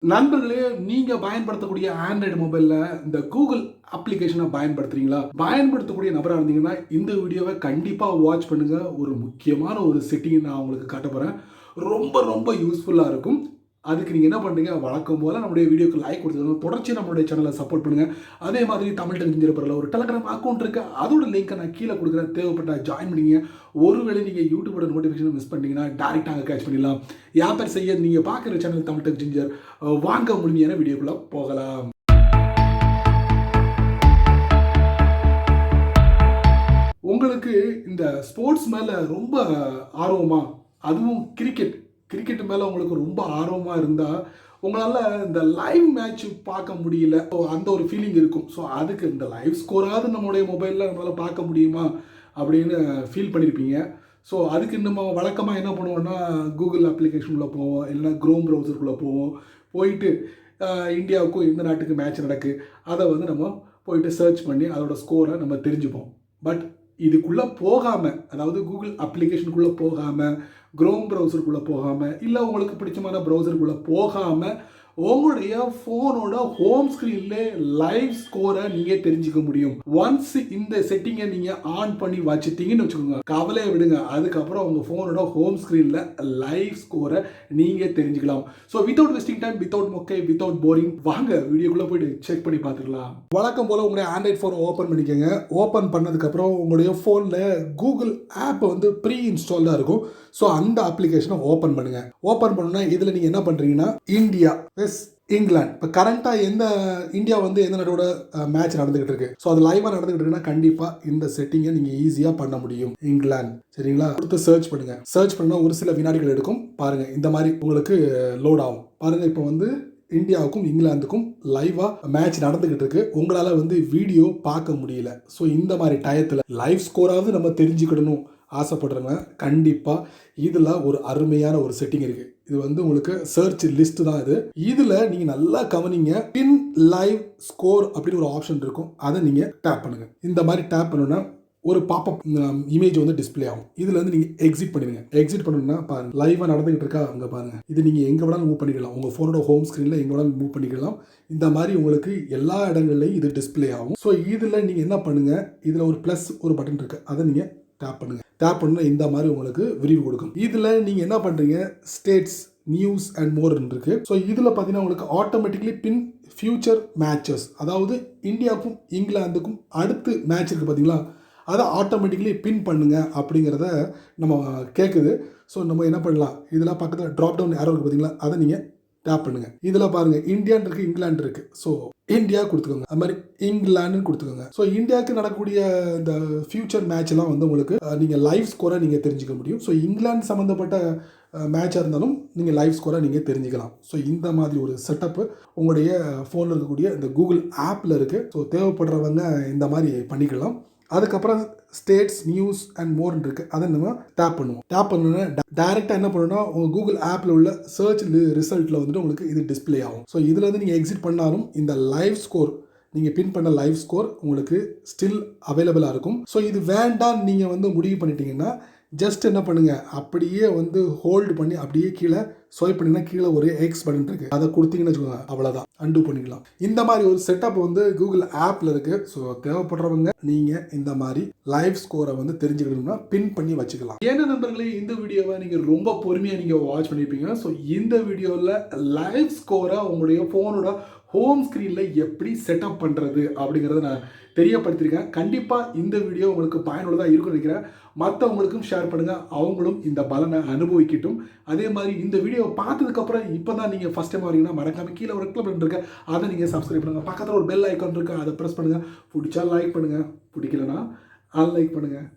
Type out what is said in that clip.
நண்பர்களே, நீங்க பயன்படுத்தக்கூடிய ஆண்ட்ராய்டு மொபைல்ல இந்த கூகுள் அப்ளிகேஷனை பயன்படுத்துறீங்களா? பயன்படுத்தக்கூடிய நபரா இருந்தீங்கன்னா இந்த வீடியோவை கண்டிப்பா வாட்ச் பண்ணுங்க. ஒரு முக்கியமான ஒரு செட்டிங் நான் உங்களுக்கு காட்ட போறேன். ரொம்ப ரொம்ப யூஸ்ஃபுல்லா இருக்கும். அதுக்கு நீங்க என்ன பண்றீங்க? வழக்கம் போல நம்முடைய வீடியோக்கு லைக் கொடுத்துருங்க. தொடர்ச்சியா நம்மளுடைய சேனலை சப்போர்ட் பண்ணுங்க. அதே மாதிரி தமிழ் டெக் இன்ஜினியர் ஒரு டெலிகிராம் அக்கௌண்ட் இருக்கு. அதோட லிங்கை நான் கீழே கொடுக்குறேன். தேவைப்பட்டா ஜாயின் பண்ணிங்க. ஒருவேளை நீங்க யூடியூபோட நோட்டிஃபிகேஷன் மிஸ் பண்ணிட்டீங்கன்னா டைரக்டா அங்கே கேட்ச் பண்ணிடலாம். யாப்பர் செய்ய நீங்க பார்க்குற சேனல் தமிழ் டெக் இன்ஜினியர். வாங்க முழுமையான வீடியோக்குள்ள போகலாம். உங்களுக்கு இந்த ஸ்போர்ட்ஸ் மேல ரொம்ப ஆர்வமா, அதுவும் கிரிக்கெட் மேல உங்களுக்கு ரொம்ப ஆர்வமா இருந்தா உங்களால இந்த லைவ் மேட்ச் பார்க்க முடியல, அந்த ஒரு ஃபீலிங் இருக்கும். ஸோ அதுக்கு இந்த லைவ் ஸ்கோராவது நம்மளுடைய மொபைலில் நம்மளால் பார்க்க முடியுமா அப்படின்னு ஃபீல் பண்ணியிருப்பீங்க. ஸோ அதுக்கு நம்ம வழக்கமாக என்ன பண்ணுவோம்னா கூகுள் அப்ளிகேஷனுக்குள்ளே போவோம், இல்லைன்னா க்ரோம் ப்ரௌசருக்குள்ளே போவோம். போயிட்டு இந்தியாவுக்கும் இந்த நாட்டுக்கு மேட்ச் நடக்கு, அதை வந்து நம்ம போயிட்டு சர்ச் பண்ணி அதோட ஸ்கோரை நம்ம தெரிஞ்சுப்போம். பட் இதுக்குள்ளே போகாமல், அதாவது கூகுள் அப்ளிகேஷனுக்குள்ளே போகாமல், க்ரோம் ப்ரௌசருக்குள்ளே போகாமல், இல்லை உங்களுக்கு பிடிச்சமான ப்ரௌசருக்குள்ளே போகாமல் உங்களுடைய ஃபோனோட ஹோம் ஸ்க்ரீன்லே லைவ் ஸ்கோரை நீங்கள் தெரிஞ்சுக்க முடியும். ஒன்ஸ் இந்த செட்டிங்கை நீங்கள் ஆன் பண்ணி வச்சுட்டீங்கன்னு வச்சுக்கோங்க, கவலையை விடுங்க. அதுக்கப்புறம் உங்கள் ஃபோனோட ஹோம் ஸ்க்ரீனில் லைவ் ஸ்கோரை நீங்கள் தெரிஞ்சுக்கலாம். So without wasting time, without மொக்கை, வித்தவுட் போரிங், வாங்க வீடியோக்குள்ளே போயிட்டு செக் பண்ணி பார்த்துக்கலாம். வழக்கம் போல் உங்களுடைய ஆண்ட்ராய்ட் ஃபோனை ஓப்பன் பண்ணிக்கோங்க. ஓப்பன் பண்ணதுக்கப்புறம் உங்களுடைய ஃபோனில் கூகுள் ஆப் வந்து ப்ரீ இன்ஸ்டால்டாக இருக்கும். ஸோ அந்த அப்ளிகேஷனை ஓப்பன் பண்ணுங்க. ஓப்பன் பண்ணோன்னா இதில் நீங்கள் என்ன பண்ணுறீங்கன்னா இந்தியா வெஸ் இங்கிலாந்து, இப்போ கரண்ட்டாக இந்தியா வந்து எந்த நாட்டோட மேட்ச் நடந்துகிட்டு இருக்கு, ஸோ அது லைவாக நடந்துகிட்டு இருக்குன்னா கண்டிப்பாக இந்த செட்டிங்கை நீங்கள் ஈஸியாக பண்ண முடியும். இங்கிலாந்து, சரிங்களா, கொடுத்து சர்ச் பண்ணுங்க. சர்ச் பண்ணால் ஒரு சில வினாடிகள் எடுக்கும். பாருங்க, இந்த மாதிரி உங்களுக்கு லோட் ஆகும். பாருங்க, இப்போ வந்து இந்தியாவுக்கும் இங்கிலாந்துக்கும் லைவாக மேட்ச் நடந்துகிட்டு இருக்கு. உங்களால் வந்து வீடியோ பார்க்க முடியல. ஸோ இந்த மாதிரி டயத்தில் லைவ் ஸ்கோராவது நம்ம தெரிஞ்சுக்கிடணும் ஆசைப்படுறவங்க கண்டிப்பாக இதில் ஒரு அருமையான ஒரு செட்டிங் இருக்குது. இது வந்து உங்களுக்கு சர்ச் லிஸ்ட் தான். இதில் நீங்கள் நல்லா கவனிங்க. பின் லைவ் ஸ்கோர் அப்படின்னு ஒரு ஆப்ஷன் இருக்கும். அதை நீங்கள் டேப் பண்ணுங்க. இந்த மாதிரி டேப் பண்ணணும்னா ஒரு பாப்அப் இமேஜ் வந்து டிஸ்பிளே ஆகும். இதுல இருந்து நீங்க எக்ஸிட் பண்ணிடுங்க. எக்ஸிட் பண்ணணும்னா பாருங்க, லைவா நடந்துகிட்டு இருக்கா அங்க பாருங்க. இது நீங்க எங்க வேணாலும் மூவ் பண்ணிக்கலாம். உங்க போனோட ஹோம் ஸ்கிரீன்ல எங்க வேணாலும் மூவ் பண்ணிக்கலாம். இந்த மாதிரி உங்களுக்கு எல்லா இடங்கள்லையும் இது டிஸ்பிளே ஆகும். ஸோ இதுல நீங்க என்ன பண்ணுங்க, இதுல ஒரு பிளஸ் ஒரு பட்டன் இருக்கு, அதை நீங்க டேப் பண்ணுங்க. டேப் பண்ணா இந்த மாதிரி உங்களுக்கு விரிவு கொடுக்கும். இதுல நீங்க என்ன பண்றீங்க, ஸ்டேட்ஸ், நியூஸ் அண்ட் மோர் இருக்கு. ஸோ இதில் பார்த்தீங்கன்னா உங்களுக்கு ஆட்டோமேட்டிக்லி பின் ஃபியூச்சர் மேட்சஸ், அதாவது இந்தியாவுக்கும் இங்கிலாந்துக்கும் அடுத்து மேட்ச் இருக்குது பார்த்தீங்களா, அதை ஆட்டோமேட்டிக்லி பின் பண்ணுங்க அப்படிங்கிறத நம்ம கேட்குது. ஸோ நம்ம என்ன பண்ணலாம், இதில் பக்கத்தில் ட்ராப் டவுன் ஏரோ இருக்குது பார்த்தீங்களா, அதை நீங்கள் டேப் பண்ணுங்கள். இதில் பாருங்கள் இந்தியான்னு இருக்குது, இங்கிலாந்து இருக்குது. ஸோ இந்தியா கொடுத்துக்கோங்க, அது மாதிரி இங்கிலாந்துன்னு கொடுத்துக்கோங்க. ஸோ இந்தியாவுக்கு நடக்கக்கூடிய இந்த ஃபியூச்சர் மேட்ச்லாம் வந்து உங்களுக்கு நீங்கள் லைவ் ஸ்கோரை நீங்கள் தெரிஞ்சுக்க முடியும். ஸோ இங்கிலாந்து சம்மந்தப்பட்ட மேட்சாக இருந்தாலும் நீங்கள் லைவ் ஸ்கோரை நீங்கள் தெரிஞ்சுக்கலாம். ஸோ இந்த மாதிரி ஒரு செட்டப்பு உங்களுடைய ஃபோனில் இருக்கக்கூடிய இந்த கூகுள் ஆப்பில் இருக்குது. ஸோ தேவைப்படுறவங்க இந்த மாதிரி பண்ணிக்கலாம். அதுக்கப்புறம் ஸ்டேட்ஸ், நியூஸ் அண்ட் மோர்ன்னு இருக்குது, அதை நம்ம டேப் பண்ணுவோம். டேப் பண்ணோன்னா டேரெக்டாக என்ன பண்ணணும்னா உங்கள் கூகுள் ஆப்பில் உள்ள சர்ச் ரிசல்ட்டில் வந்துட்டு உங்களுக்கு இது டிஸ்பிளே ஆகும். ஸோ இதில் வந்து நீங்கள் எக்ஸிட் பண்ணாலும் இந்த லைவ் ஸ்கோர், நீங்கள் பின் பண்ண லைவ் ஸ்கோர் உங்களுக்கு ஸ்டில் அவைலபிளாக இருக்கும். ஸோ இது வேண்டாம் நீங்கள் வந்து முடிவு பண்ணிட்டீங்கன்னா ஜஸ்ட் என்ன பண்ணுங்க, அப்படியே வந்து ஹோல்டு பண்ணி அப்படியே கீழே ஸ்வைப் பண்ணிங்கன்னா கீழே ஒரு எக்ஸ் பட்டன் இருக்கு, அதை கொடுத்தீங்கன்னு வச்சுக்கோங்க, அவ்வளோதான், அன்டூ பண்ணிக்கலாம். இந்த மாதிரி ஒரு செட்டப் வந்து கூகுள் ஆப்பில் இருக்கு. ஸோ தேவைப்படுறவங்க நீங்கள் இந்த மாதிரி லைவ் ஸ்கோரை வந்து தெரிஞ்சுக்கணும்னா பின் பண்ணி வச்சுக்கலாம். ஏன்னா நண்பர்களே, இந்த வீடியோவை நீங்கள் ரொம்ப பொறுமையாக நீங்கள் வாட்ச் பண்ணியிருப்பீங்க. ஸோ இந்த வீடியோவில் லைவ் ஸ்கோரை உங்களுடைய ஃபோனோட ஹோம் ஸ்க்ரீனில் எப்படி செட்டப் பண்ணுறது அப்படிங்கிறத நான் தெரியப்படுத்தியிருக்கேன். கண்டிப்பாக இந்த வீடியோ உங்களுக்கு பயனுள்ளதாக இருக்கும்னு நினைக்கிறேன். மற்றவங்களுக்கும் ஷேர் பண்ணுங்கள், அவங்களும் இந்த பலனை அனுபவிக்கட்டும். அதே மாதிரி இந்த வீடியோவை பார்த்ததுக்கப்புறம் இப்போ தான் நீங்கள் ஃபஸ்ட் டைம் வரீங்கன்னா மறக்காமல் கீழே ஒரு கிளிக் பட்டன் இருக்கு, அதை நீங்கள் சப்ஸ்கிரைப் பண்ணுங்கள். பக்கத்தில் ஒரு பெல் ஐக்கான் இருக்குது, அதை ப்ரெஸ் பண்ணுங்கள். பிடிச்சா லைக் பண்ணுங்கள், பிடிக்கலனா அன்லைக் பண்ணுங்கள்.